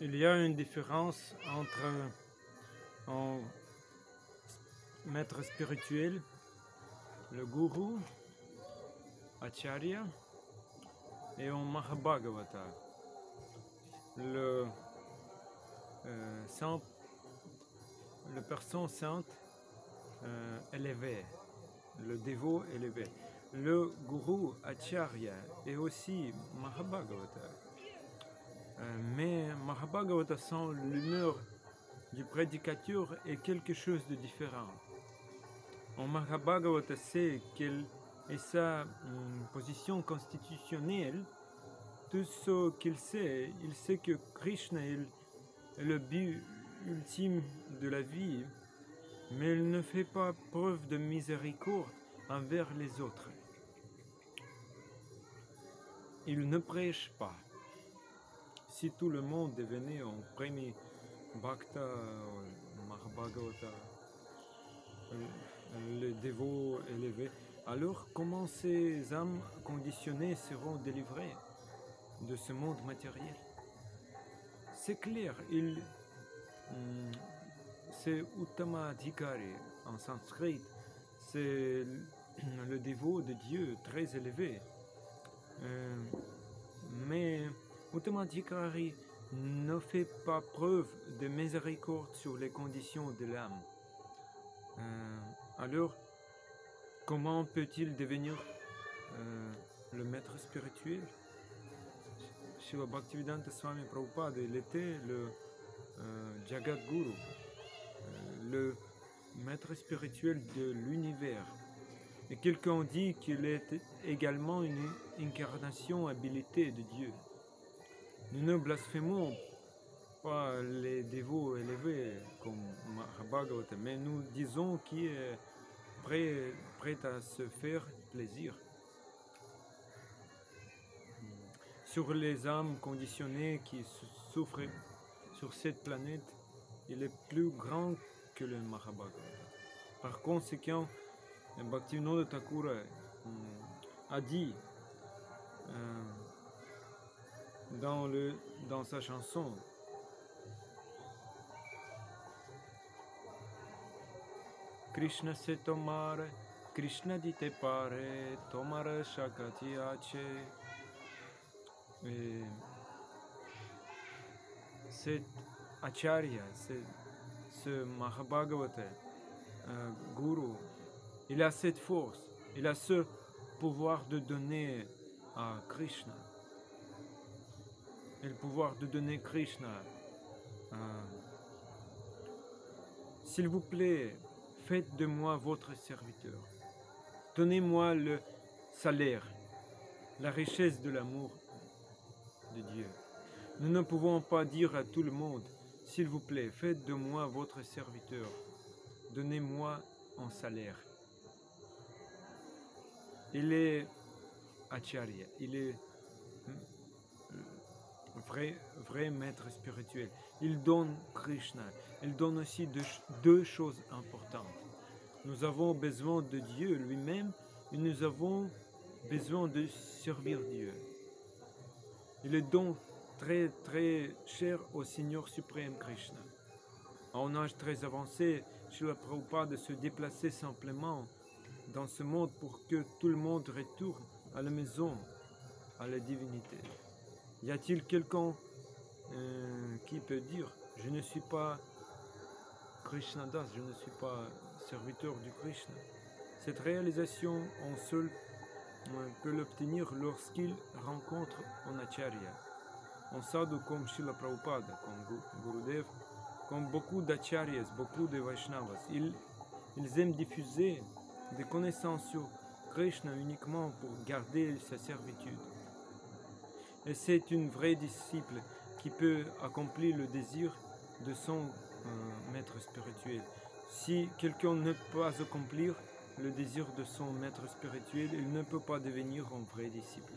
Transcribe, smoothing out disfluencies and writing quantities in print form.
Il y a une différence entre un maître spirituel, le gourou, Acharya, et un Mahabhagavata, le personne sainte élevée, le dévot élevé. Le gourou Acharya est aussi Mahabhagavata. Mais Mahabhagavata sans l'humeur du prédicateur est quelque chose de différent. En Mahabhagavata sait quelle est sa position constitutionnelle. Tout ce qu'il sait, il sait que Krishna est le but ultime de la vie, mais il ne fait pas preuve de miséricorde envers les autres. Il ne prêche pas. Si tout le monde devenait un premier Bhakta, Mahabhagavata, le dévot élevé, alors comment ces âmes conditionnées seront délivrées de ce monde matériel? C'est clair, c'est Uttamadhikari en sanskrit, c'est le dévot de Dieu très élevé. Mais Uttamadhikari ne fait pas preuve de miséricorde sur les conditions de l'âme. Alors, comment peut-il devenir le maître spirituel? Srila Bhaktivedanta Swami Prabhupada, il était le Jagat Guru, le maître spirituel de l'univers. Et quelqu'un dit qu'il est également une incarnation habilitée de Dieu. Nous ne blasphémons pas les dévots élevés comme Mahabhagavata, mais nous disons qu'il est prêt à se faire plaisir. Sur les âmes conditionnées qui souffrent sur cette planète, il est plus grand que le Mahabhagavata. Par conséquent, Bhaktivinoda Thakur a dit dans sa chanson, Krishna se tomare, Krishna dite pare, tomare shakati ache. Cet Acharya, ce Mahabhagavata, Guru, il a cette force, il a ce pouvoir de donner à Krishna. Et le pouvoir de donner Krishna. S'il vous plaît, faites de moi votre serviteur. Donnez-moi le salaire, la richesse de l'amour de Dieu. Nous ne pouvons pas dire à tout le monde, s'il vous plaît, faites de moi votre serviteur. Donnez-moi un salaire. Il est Acharya, il est vrai maître spirituel. Il donne Krishna. Il donne aussi deux choses importantes. Nous avons besoin de Dieu lui-même et nous avons besoin de servir Dieu. Il est donc très très cher au Seigneur suprême Krishna. À un âge très avancé, Srila Prabhupada se déplaçait simplement dans ce monde pour que tout le monde retourne à la maison, à la divinité. Y a-t-il quelqu'un qui peut dire « Je ne suis pas Krishnadas, je ne suis pas serviteur du Krishna ». Cette réalisation, on seul peut l'obtenir lorsqu'il rencontre un Acharya, un sadhu comme Srila Prabhupada, comme Gurudev, comme beaucoup d'Acharyas, beaucoup de Vaishnavas. Ils aiment diffuser des connaissances sur Krishna uniquement pour garder sa servitude. Et c'est une vraie disciple qui peut accomplir le désir de son maître spirituel. Si quelqu'un ne peut pas accomplir le désir de son maître spirituel, il ne peut pas devenir un vrai disciple.